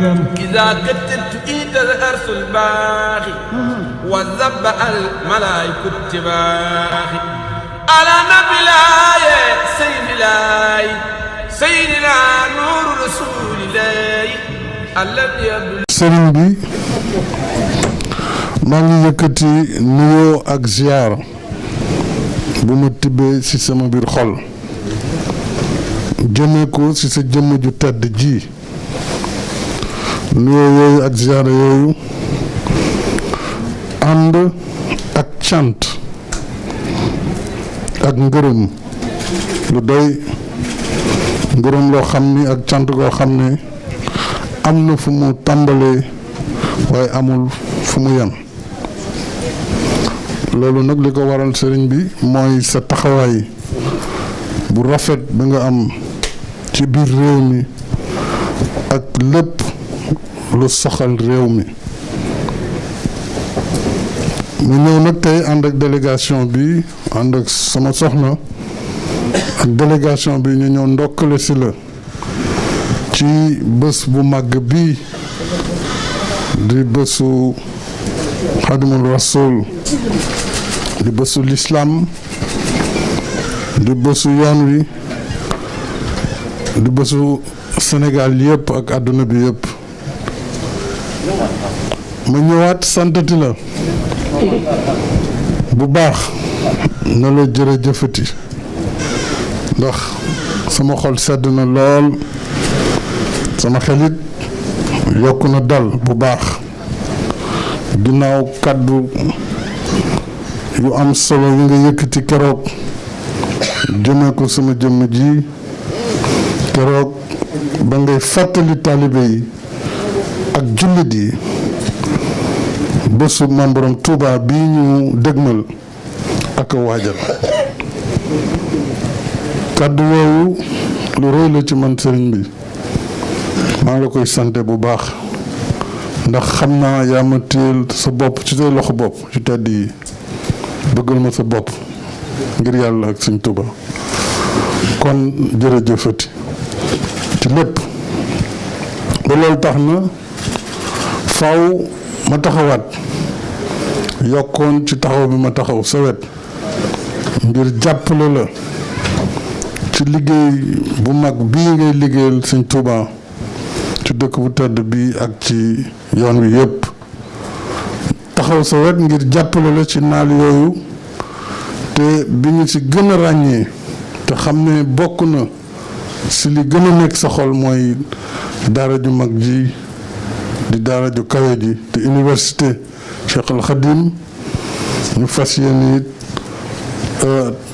إذا كتبت إيد الأرس الباقي وذب الملائكة التباقي على نبي الله سيد الله سيدنا نور رسول الله الذي يبلغ sëriñ bi maa ngi yëkkati nuyoo ak ziar bu ma tibbee ci sama biir xol jëmee ko ci sa jëmm ju tedd ji nuyoo yooyu ak ziar yooyu ànd ak cant ak ngërëm lu doy ngërëm loo xam ni ak cant goo xam ne am na fu mu tàmbalee waaye amul fu mu yem loolu nag li ko waral sëriñ bi mooy sa taxawaay bu rafet bi nga am ci biir réew mi ak lépp lu soxal réew mi mu ñëw nag tey ànd ak délégation bi ànd ak sama soxna ak délégation bi ñu ñëw ndokkale si la ci bés bu màgg bii di bésu xadimul rasul di bésu lislaam di bésu yoon wi di bésu Sénégal yëpp ak àdduna bi yëpp ma ñëwaat santati la bu baax na la jërëjëfati ndax sama xol sedd na lool sama xelit yokku na dal bu baax ginnaaw kàddu yu am solo yi nga yëkkati keroog jëmee ko sama jëmm ji keroog ba ngay fàttali taalibe yi ak jullit yi bésu Maam Borom Touba bii ñu dëgmal ak waajal kàddu yooyu lu rëy la ci man sëriñ bi maa ngi la koy sante bu baax ndax xam naa yaa ma téel sa bopp ci say loxo bopp ci tedd yi bëggal ma sa bopp ngir yàlla ak Sëñ Tuuba kon jërëjëfati ci lépp ba loolu tax na faaw ma taxawaat yokkoon ci taxaw bi ma taxaw sa wet ngir jàppale la ci liggéey bu mag bii ngay liggéeyal Sëñ Tuuba ci dëkk bu tedd bi ak ci yoon wi yëpp taxaw sa wet ngir jàppale la ci naal yooyu te bi ñu ci gën a ràññee te xam ne bokk na ci li gën a nekk sa xol mooy daara ju mag ji di daara ju kawe ji te université Cheikh Al Khadim ñu fas yéene it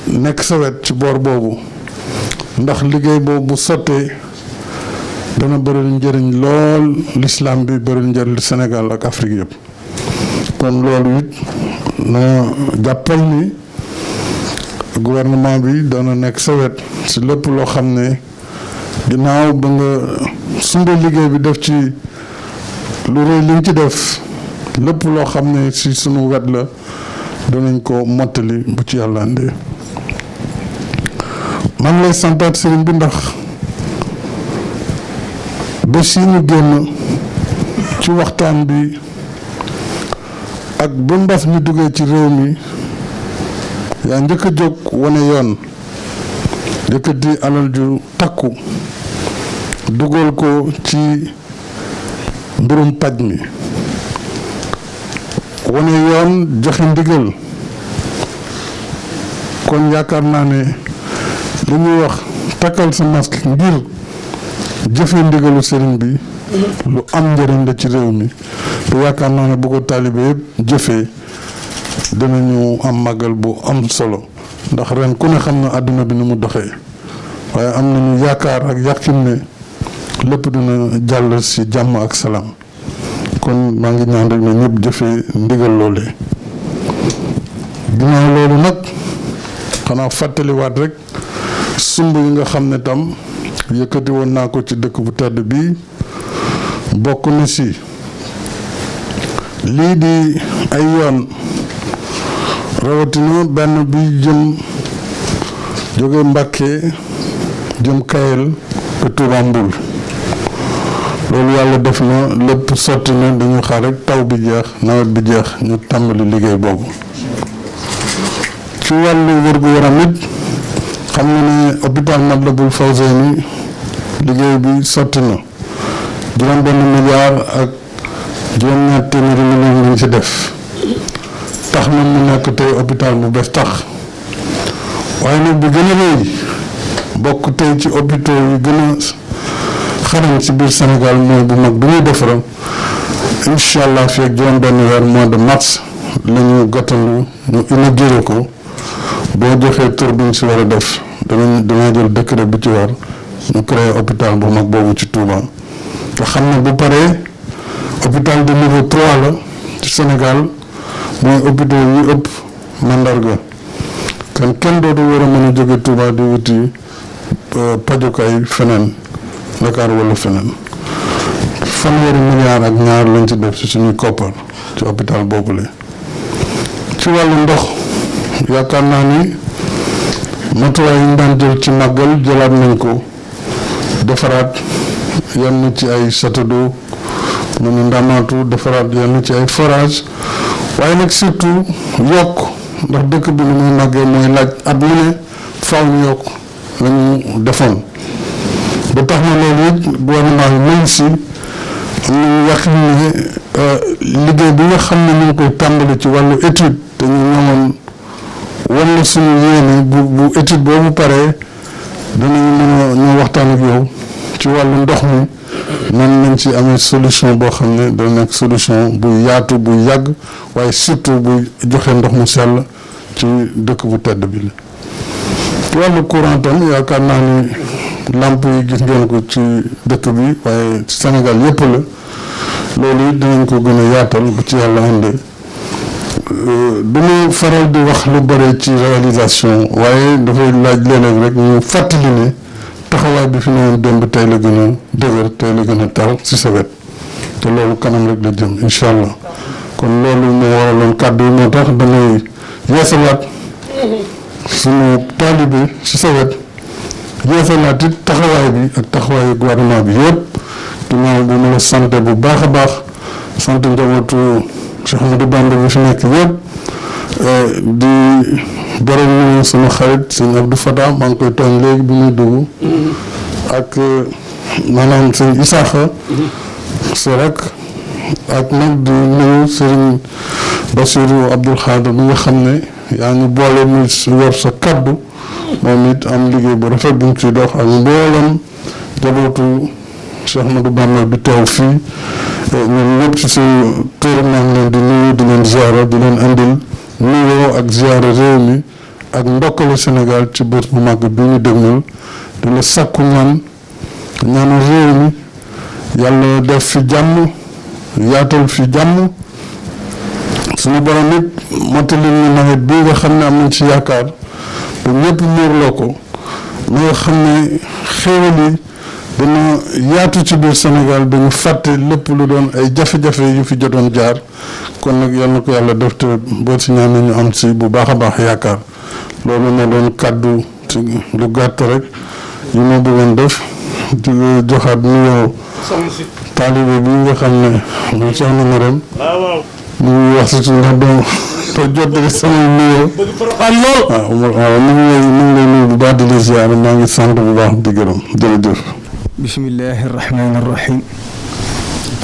nekk sa wet ci boor boobu ndax liggéey boobu bu sottee dana bëri njëriñ lool l'islam bi bëri njëriñ Sénégal ak Afrique yëpp kon loolu it na jàppal ni gouvernement bi dana nekk sa wet si lépp loo xam ne ginnaaw ba nga sumba liggéey bi def ci lu rëy liñ ci def lépp loo xam ne si sunu wet la danañ ko mottali bu ci yàlla andee maa ngi lay santaat sëriñ bi ndax bés yi ñu génn ci waxtaan bi ak ba mbas mi duggee ci réew mi yaa njëkk a jóg wane yoon yëkkati alal ju takku dugal ko ci mbirum paj mi wane yoon joxe ndigal kon yaakaar naa ne li ñuy wax takkal sa masque ngir jëfe ndigalu sëriñ bi lu am njëriñ la ci réew mi te yaakaar naa ne bu ko taalibe yëpp jëfee dinañu am màggal bu am solo ndax ren ku ne xam na àdduna bi ni mu doxee waaye am nañu yaakaar ak yàqin ne lépp dina jàll ci jàmm ak salaam kon maa ngi ñaan rek ne ñëpp jëfee ndigal loolee ginnaaw loolu nag xanaa fàttaliwaat rek sumb yi nga xam ne tam yëkkati woon naa ko ci dëkk bu tedd bi bokk na ci lii di ay yoon rawatina benn bi jëm jóge Mbàkke jëm Kayel ba Tuuba Mbul loolu yàlla def na lépp sotti na, dañu xaar rek taw bi jeex, nawet bi jeex ñu tàmbali liggéey boobu. ci wàllu wér-gu-yaram it xam nga ne hôpital Matlaboul Fawzeyni liggéey bi sotti na, juróom-benn milliard ak juróom-ñaar téeméeri million lañ ci def, tax na mu nekk tey hôpital bu bees tax. waaye nag bi gën a rëy bokk tey ci hôpitaux yi gën a xarañ ci biir Sénégal mooy bu mag bi ñuy defaral incha allah fii ak juróom-benn weer mois de mars la ñu gàttandu ñu inauguré ko. boo joxee tur bi ñu si war a def dana jël décret bi ci war ñu créé hôpital bu mag boobu ci Touba. nga xam ne bu paree hôpital de niveau 3 la ci Sénégal mooy hôpitaux yi ëpp mandarga. kon kenn dootu war a mën a jóge Touba di wuti pajukaay feneen Dakar wala feneen. fanweeri milliard ak ñaar lañ ci def ci suñuy koppar ci hôpital boobule. ci wàllu ndox yaakaar naa ni matuwaay yi ñu daan jël ci màggal jëlaat nañ ko defaraat yenn ci ay château d'eau mu nu ndamaatu defaraat yenn ci ay forage waaye nag surtout yokk ndax dëkk bi ni muy màggee mooy laaj at mu ne faaw ñu yokk lañu defoon ba tax na loolu it gouvernement bi même si am nañu yàqin ne liggéey bi nga xam ne ñu ngi koy tàmbali ci wàllu étude te ñu ñamoon wan na suñu yéene bu étude boobu paree danañu mën a ñoo waxtaan ak yow ci wàllu ndox mi nan nañ ci amee solution boo xam ne dana nekk solution bu yaatu bu yàgg waaye surtout bu joxe ndox mu sell ci dëkk bu tedd bi la. ci wàllu courant tam yaakaar naa ni làmp yi gis ngeen ko ci dëkk bi waaye Sénégal yëpp la loolu it dinañ ko gën a yaatal bu ci yàlla àndee. dama faral di wax lu bëri ci réalisation waaye dafay laaj léeg-léeg rek ñu fàttali ne taxawaay bi fi newoon démb tey la gën a dëgër tey la gën a tar ci sa wet te loolu kanam rek la jëm incha allah kon loolu moo waraloon kàddu yi moo tax damay yeesalaat suñu taalibe ci sa wet yeesalaat it taxawaay bi ak taxawaayu gouvernement bi yëpp ginnaaw bu ma la sant bu baax a baax sant njabootu Cheikh Ahmadou Bamba bi fi nekk yëpp di borom ñu sama xarit sëñ Abdou Fata maa ngi koy tooñ léegi bi muy dugg ak maanaam sëñ Isaaxa sa rek ak nag di nuyu sëriñ Bassirou Abdoul Khadr bi nga xam ne yaa ngi boole muy yor sa kaddu moom it am liggéey bu rafet bu mu ciy dox ak mboolam jabootu Cheikh Ahmadou Bamba bi teew fii ñun ñëpp ci suñu tur maa ngi leen di nuyu di leen ziara di leen andil nuyoo ak ziara réew mi ak ndokkalu Sénégal ci bés bu màgg bi ñu dégmal di la sakku ñaanu réew mi yàlla def fi jàmm yaatal fi jàmm suñu borom it mottali ñu nawet bi nga xam ne am nañ ci yaakaar te ñëpp muurloo ko nga xam ne xéewal yi dana yaatu ci biir Sénégal dañu fàtte lépp lu doon ay jafe-jafe yu fi jotoon jaar kon nag yal na ko yàlla def te boo ci ñaanee ñu am si bu baax a baax yaakaar loolu moo doon kàddu ci lu gàtt rek yi ma bëggoon def di joxaat nuyoo taalibe bi nga xam ne moom soxna Marème mu ngi wax si ndax doo jottali sama nuyoo waaw mu ngi lay nuyu bu baax di la ziar maa ngi sant bu baax di gërëm jërëjëf. bismillahi irrahmani irrahim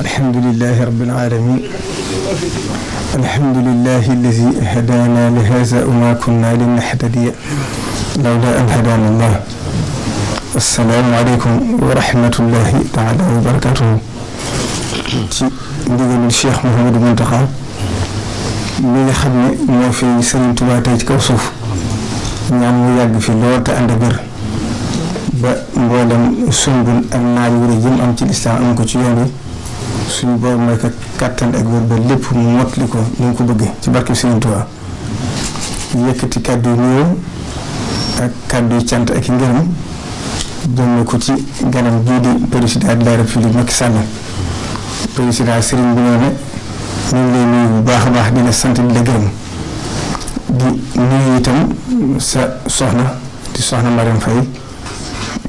alhamdulilahi rabbil alamin alhamdulilahi alladi hadana li haza wa ma kunna linahtadiya lawla an hadana allah assalaamu aleykum wa rahmatullahi taala wa barakatuhu ci ndigalul Cheikh Mouhamadou Mountakha mi nga xam ne moo fi Sëriñ Tuubaa tey ci kaw suuf ñaan mu yàgg fi lool te ànd ak wér ba mboolem sumbul ak naaj wu rëy jëm am ci lislaam am ko ci yoon wi suñu boobu mooy ko kàttan ak wér ba lépp mu mottali ko ni mu ko bëggee ci barke Sëriñ Tuubaa yëkkati kàddu yu nuyoo ak kàddu yu cant ak i ngërëm jëmme ko ci ganam bii di président de la république Macky Sall président Serigne bi ñoo ne ñu ngi lay nuyu bu baax a baax di la sant di la gërëm di nuyu itam sa soxna di soxna Marième Faye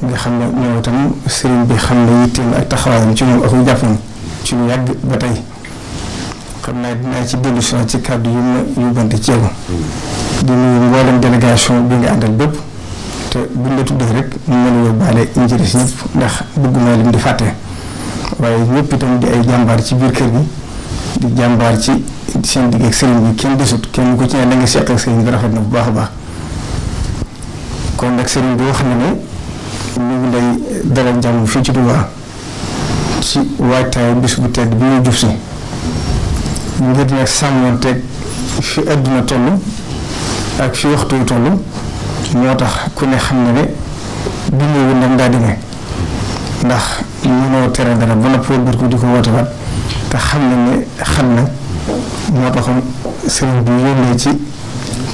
nga xam ne ñoom itam sëriñ bi xam ne yitteem ak taxawaayam ci moom ak lu jàppam ci lu yàgg ba tey xam naa dinaa ci dellu si ci kàddu yu ma yóbbante ci yow di nuyu mboolem délégation bi nga àndal bépp te buñ la tuddee rek ñu mën a yóbbaale njëriñ si ñëpp ndax bëgguma lim di fàtte waaye ñëpp itam di ay jàmbaar ci biir kër gi di jàmbaar ci seen digg ak sëriñ bi kenn desut kenn ku ci ne da nga seq ak sëriñ bi rafet na bu baax a baax kon nag sëriñ bi wax na ne ñu ngi lay dalal jàmm fii ci Touba ci waajtaay bis bu tedd bi ñu jub si ngir nag sàmmanteeg fi àdduna toll ak fi waxtu wi toll moo tax ku ne xam na ne bi muy wëndam daa demee ndax mënoo tere dara ba noppoo biir ko di ko woote waat te xam na ne xam na moo taxoon sëriñ bi yónnee ci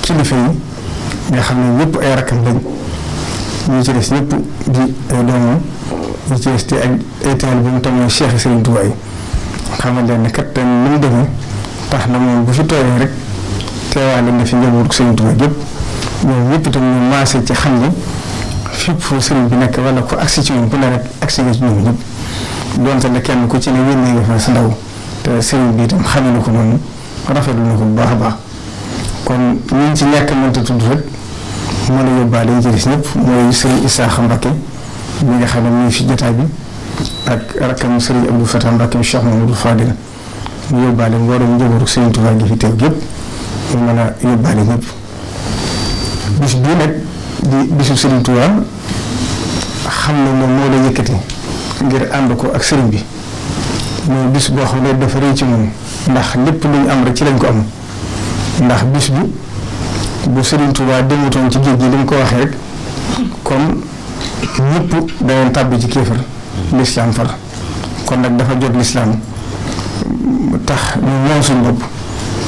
kilifa yi nga xam ne ñëpp ay rakkam lañ ñi ci des ñëpp di ay doomam ñi ci des te ak ay taalibe bi mu tamit Cheikh Sëriñ Tuubaa yi xamal leen ne kat ni mu demee tax na moom bu fi tooyee rek teewaale na fi njabootu Sëriñ Tuubaa yëpp ñoom ñëpp itam ñu maase ci xam ne fépp fu sëriñ bi nekk wala ko agsi ci moom ku ne rek agsi nga ci ñoom ñëpp donte ne kenn ku ci ne yónnee nga fa sa ndaw te sëriñ bi itam xamee na ko noonu rafetlu na ko bu baax a baax kon ñun ci nekk mënta tudd rek mën a yóbbaale yi ci des ñëpp mooy sëriñ Isaaxa Mbakke mi nga xam ne mu ngi fi jotaay bi ak rakkam sëriñ Abdou Fatah Mbakke bi Cheikh Mamadou Fadil mu yóbbaale mboolem njabootu Sëriñ Tuubaa gi fi teew yëpp mu mën a yóbbaale ñëpp bis bii nag di bisu Sëriñ Tuubaa xam ne moom moo la yëkkati ngir ànd ko ak sëriñ bi mooy bis boo xam ne dafa rëy ci moom ndax lépp lu ñu am rek ci lañ ko am ndax bis bi bu Sëriñ Tuubaa demutoon ci géej gi li mu ko waxee rek kon ñëpp dañoo tàbbi ci kéefar lislaam far kon nag dafa jot lislaam tax ñu moom suñu bopp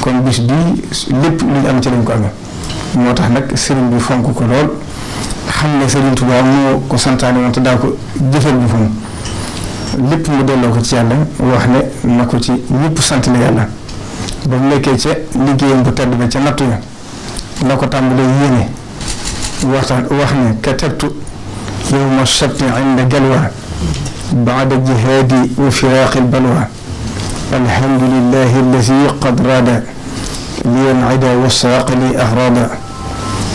kon bis bii lépp lu ñu am ci lañ ko amee moo tax nag sëriñ bi fonk ko lool xam ne Sëriñ Tuubaa moo ko santaane woon te daa ko jëfal bi fam lépp mu delloo ko ci yàlla wax ne na ko ci ñëpp sant la yàlla ba mu nekkee ca liggéeyam bu tedd ba ca nattu ya la ko tàmbalee yéene waxtaan wax ne katabtu yawma sabti inda galwa baada jihaadi wa firaaqi balwa alhamdulillahi allazi qad raada liyan ida wa saaqa li ahraada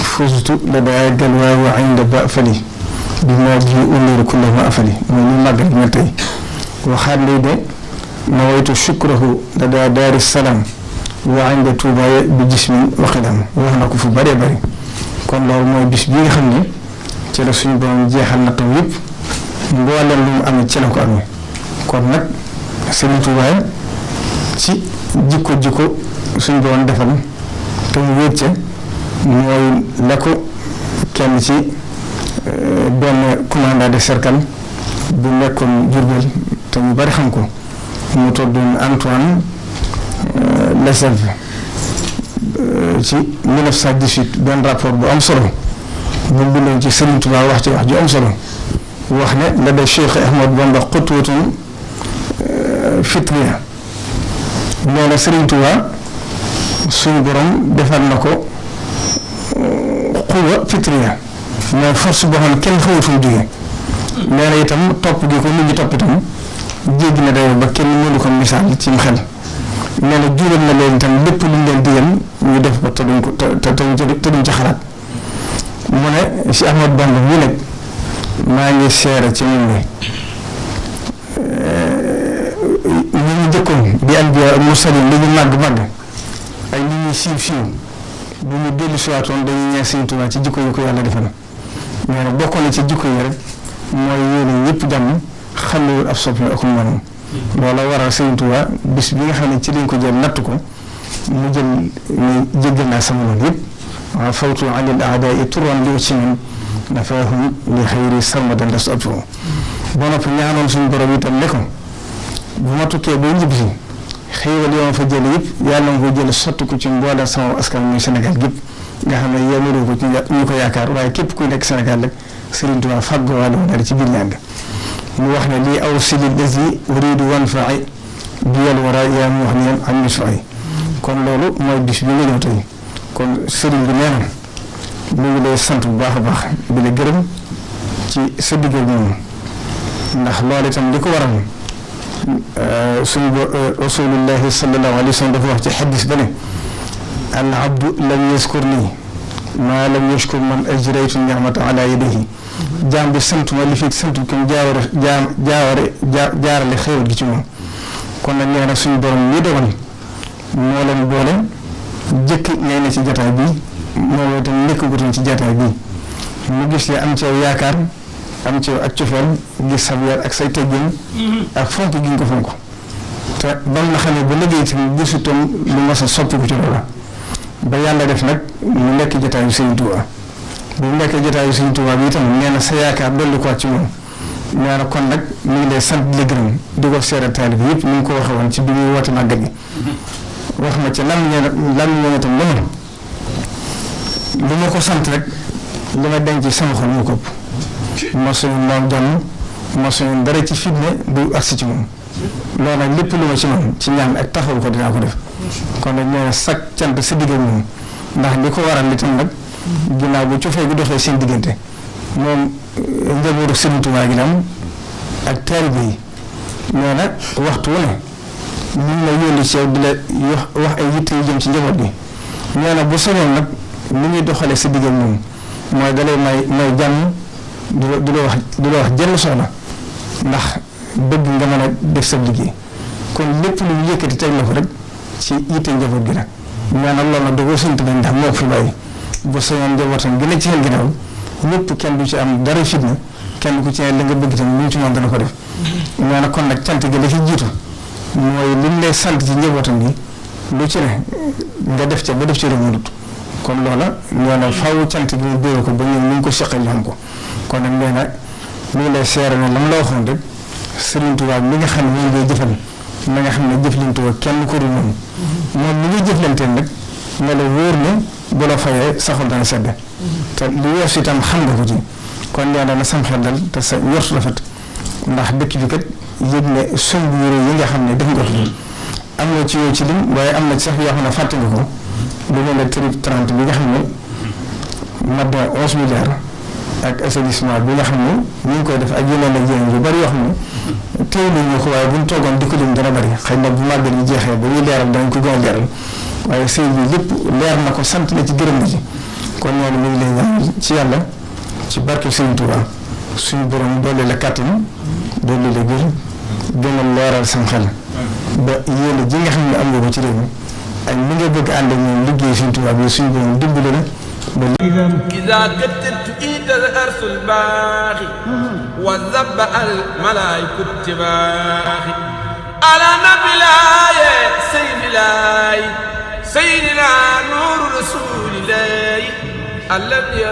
fuztu ladaa galwa wa inda bafali bima ji uniru kulla ma afali mooy ñu màggal mel tey waxaat lay de nawaytu shukrahu ladaa daari salaam wa inda tuubaaya bi jismin wa xilam wax na ko fu bëree bëri kon loolu mooy bis bi nga xam ne ci la suñu borom jeexal na tam yëpp mboolem lu mu amee ci la ko amee kon nag Sëriñ Tuubaa ci jikko suñu borom defal te mu wéet ca mooy la ko kenn ci benn commandant de cercle bu nekkoon Jurbel te ñu bari xam ko mu tuddoon Antoine Leselve ci 1918 benn rapport bu am solo mu bindoon ci Sëriñ Tuubaa wax ci wax ju am solo wax ne la de Cheikh Ahmad Bamba xutwatun fitriya nee na Sëriñ Tuubaa suñu borom defal na ko xuwa fitriya mooy force boo xam ne kenn xamul fu mu jógee nee na itam topp gi ko nit ñi topp itam jéggi na dayoo ba kenn mënu ko misaal ci xel nee na jural na leen itam lépp lu ñu leen digal ñu def ko te duñ ko te duñ ci xalaat mu ne si Ahmad Bamba ñu nag maa ngi seere ci moom ne ñi ñu jëkkoon di anbiya ak mursalin li ñu màgg ak li ñuy siiw bu ñu dellu siwaatoon dañuy ñaan Sëriñ Tuubaa ci jikko yi ko yàlla defal nee na bokkoon na ci jikko yi rek mooy yéene ñëpp jàmm xàllewul ab soppi ak moom loola waral Sëriñ Tuubaa bis bi nga xam ne ci lañ ko jël natt ko mu jël ne jéggal naa sama noonu yëpp waaw fawtu anil a'daa'i turan li ci ñun nafaahum li xayri sarmadan las abtu ba noppi ñaanoon suñu borom itam ne ko bu ma tukkee boo ñibbisi xëywal yoo ma fa jële yëpp yàlla nga ko jële sotti ko ci mboolem sama askan muy Sénégal gépp nga xam ne yemaloo ko ci ñu ko yaakaar waaye képp kuy nekk Sénégal rek Sëriñ Tuubaa fàggoo wàllu dara ci biir ñaan mu wax ne lii aw sili lazi uridu wan faay bi yal wara yaa mu wax ne am misfaay kon loolu mooy bis bi nga ñëw tey kon sëriñ bi nee na mu ngi lay sant bu baax a baax di la gërëm ci sa digg ak moom ndax loolu itam li ko waral suñu rasulullahi sallallahu alayhi wa sallam dafa wax ci xaddis ba ne al abdu lam yaskur nii maa lam yashkur man ajraytu ni'mata ala yadihi jaam bi sant ma li fi sant ko jaarale xéewal gi ci moom kon nag nee na suñu borom ñi dogal moo leen boole jëkk ngay ne ci jataay bi moo itam nekk gutoon ci jataay bi mu gis li am ci yow yaakaar am ci yow ak cofeel gis sa yar ak say teggin ak fonk gi nga ko fonk te bam na xam ne ba liggéey tamit gisutoon lu mas a soppiku ci loola ba yàlla def nag mu nekk jataayu Sëriñ Tuubaa bu mu nekk jataayu Sëriñ Tuubaa bi itam nee na sa yaakaar dolli ko ci moom nee na kon nag mi ngi lay sant di la gërëm di ko seere taalibe yëpp ni nga ko waxee woon ci bi muy woote màggal gi wax ma ci lan ngeen itam lu ma ko sant rek li ma denc ci sama xol moo ko ëpp mosuñu moom jàmm mosuñu dara ci fitne bu agsi ci moom loolu nag lépp lu ma ci moom ci ñaan ak taxaw ko dinaa ko def kon nag nee na sag cant sa digg ak moom ndax li ko waral itam nag ginnaaw bu cofee gi doxee seen diggante moom njabootu Sëriñ Tuubaa gi am ak taalibe yi nee na waxtu wu ne ñu la yónni ci yow di la wax ay yitte yu jëm ci njaboot bi nee na bu sonoon nag ni ñuy doxalee sa digg ak moom mooy dalay may jàmm du la wax jënd soxla ndax bëgg nga mën a def sa liggéey kon lépp lu ñu yëkkati teg na ko rek ci yitte njaboot gi nag nee na loolu nag da koo sant nañ ndax moo ko fi bàyyi bu soñoon njabootam gën a ci xel ginnaaw ñëpp kenn du ci am dara fitna kenn ku ci ne la nga bëgg tamit lu ñu ci mën dana ko def nee na kon nag cant gi la ci jiitu mooy li ñu lay sant ci njabootam gi lu ci ne nga def ca ba def ci rek mu dut kon loola nee na faaw cant gi mu béyoo ko ba ñun ñu ngi ko seqal ñu xam ko kon nag nee na mi ngi lay seere ne la mu la waxoon rek Sëriñ Tuubaa mi nga xam ne moom ngay jëfal na nga xam ne jëflante ko kenn ko dul moom mi ngi jëflanteel nag nga la wóor ne bu la fayee saxul dana sedd te li weesu itam xam nga ko ci kon nee na sam xel dal te sa yortu rafet ndax dëkk bi kat yëg ne somb yu rëy yi nga xam ne def nga ko am na ci yow ci lim waaye am na ci sax yoo xam ne fàtte nga ko lu mel ne trip 30 bi nga xam ne mat na 11 milliards ak assainissement bi nga xam ne ñu ngi koy def ak yeneen ak yeneen yu bari yoo xam ne teewlu ñu ko waaye bu ñu toogoon di ko lim dana bari xëy na bu màggal yi jeexee ba ñuy leeral danañ ko gën a leeral waaye sëy bi lépp leer na ko sant na ci gërëm na ci kon noonu mi ngi lay ñaan ci yàlla ci barke Sëriñ Tuubaa suñu borom doole la kàttan doole la gër gën a leeral sam xel ba yéen ji nga xam ne am nga ko ci réew mi ak ni nga bëgg ànd ak ñoom liggéey Sëriñ Tuubaa bi suñu borom dimbali la إذا كتبت إيد الأرس الباغي وذب الملائكة التباغي على نبي الله سيد الله سيدنا نور رسول الله الذي